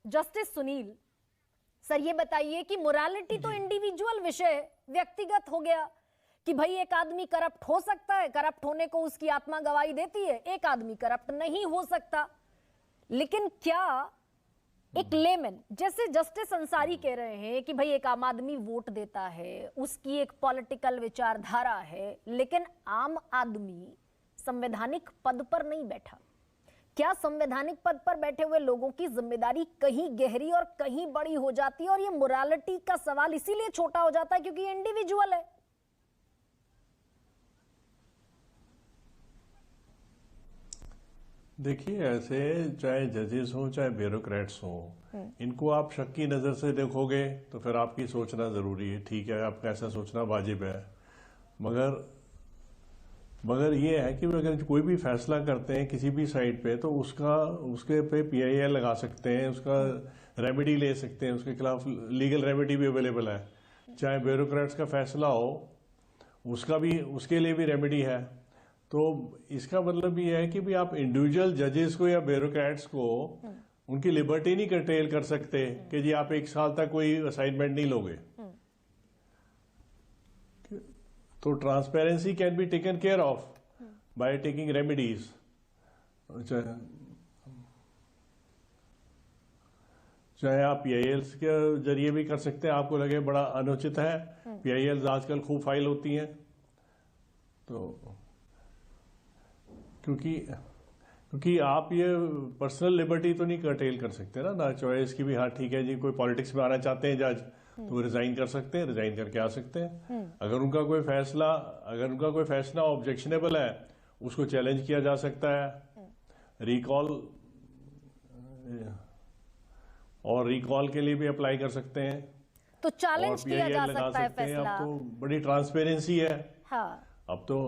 Justice Sunil sir, ये बताइए कि मोरालिटी तो इंडिविजुअल विषय, व्यक्तिगत हो गया कि भाई एक आदमी करप्ट हो सकता है, करप्ट होने को उसकी आत्मा गवाही देती है, एक आदमी करप्ट नहीं हो सकता। लेकिन क्या एक लेमन जैसे जस्टिस अंसारी कह रहे हैं कि भाई एक आम आदमी वोट देता है, उसकी एक पॉलिटिकल विचारधारा है, लेकिन आम आदमी संवैधानिक पद पर नहीं बैठा। क्या संवैधानिक पद पर बैठे हुए लोगों की जिम्मेदारी कहीं गहरी और कहीं बड़ी हो जाती है, और ये मोरालिटी का सवाल इसीलिए छोटा हो जाता है क्योंकि इंडिविजुअल है। देखिए, ऐसे चाहे जजेस हो चाहे ब्यूरोक्रेट्स हो, इनको आप शक की नजर से देखोगे तो फिर आपकी सोचना जरूरी है, ठीक है, आपका ऐसा सोचना वाजिब है। मगर ये है कि अगर कोई भी फैसला करते हैं किसी भी साइड पे, तो उसके पे पीआईएल लगा सकते हैं, उसका रेमेडी ले सकते हैं, उसके खिलाफ लीगल रेमेडी भी अवेलेबल है। चाहे ब्यूरोक्रेट्स का फैसला हो, उसके लिए भी रेमेडी है। तो इसका मतलब ये है कि भी आप इंडिविजुअल जजेस को या ब्यूरोक्रेट्स को उनकी लिबर्टी नहीं कर्टेल कर सकते कि जी आप 1 साल तक कोई असाइनमेंट नहीं लोगे। तो transparency can be taken care of by taking remedies. चाहे आप पीआईएल्स के जरिए भी कर सकते हैं, आपको लगे बड़ा अनुचित है। पीआईएल्स आजकल खूब फाइल होती हैं, तो क्योंकि आप ये पर्सनल लिबर्टी तो नहीं कर्टेल कर सकते ना चॉइस की भी। हाँ ठीक है जी, कोई पॉलिटिक्स में आना चाहते हैं जज, तो रिजाइन कर सकते हैं, रिजाइन करके आ सकते हैं। अगर उनका कोई फैसला ऑब्जेक्शनेबल है, उसको चैलेंज किया जा सकता है। रिकॉल के लिए भी अप्लाई कर सकते हैं, तो चैलेंज किया जा सकता है सकते हैं। फैसला। अब तो बड़ी ट्रांसपेरेंसी है। हाँ, अब तो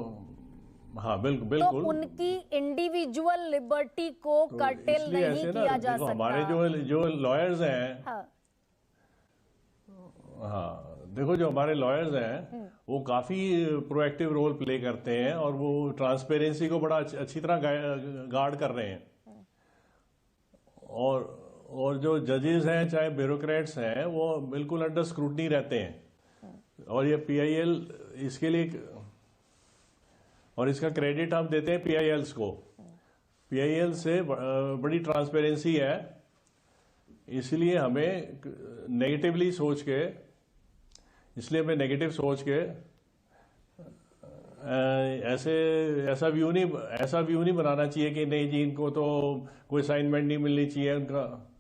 हाँ बिल्कुल तो उनकी इंडिविजुअल लिबर्टी को कर्टेल नहीं किया जा सकता। हमारे जो लॉयर्स हैं, हाँ देखो, जो हमारे लॉयर्स हैं वो काफी प्रोएक्टिव रोल प्ले करते हैं, और वो ट्रांसपेरेंसी को बड़ा अच्छी तरह गार्ड कर रहे हैं। और जो जजेस हैं चाहे ब्यूरोक्रेट्स हैं, वो बिल्कुल अंडर स्क्रूटनी रहते हैं। और ये पीआईएल इसके लिए, और इसका क्रेडिट हम देते हैं पीआईएल्स को। पीआईएल से बड़ी ट्रांसपेरेंसी है, इसलिए हमें नेगेटिव सोच के ऐसा व्यू नहीं बनाना चाहिए कि नहीं जी इनको तो कोई असाइनमेंट नहीं मिलनी चाहिए उनका।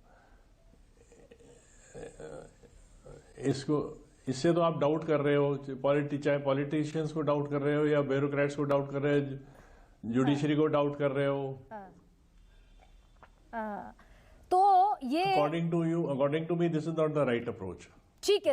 इससे तो आप डाउट कर रहे हो, चाहे पॉलिटिशियंस को डाउट कर रहे हो या ब्यूरोक्रेट्स को डाउट कर रहे हो, जुडिशरी को डाउट कर रहे हो। तो ये according to me this is not the right approach. ठीक है।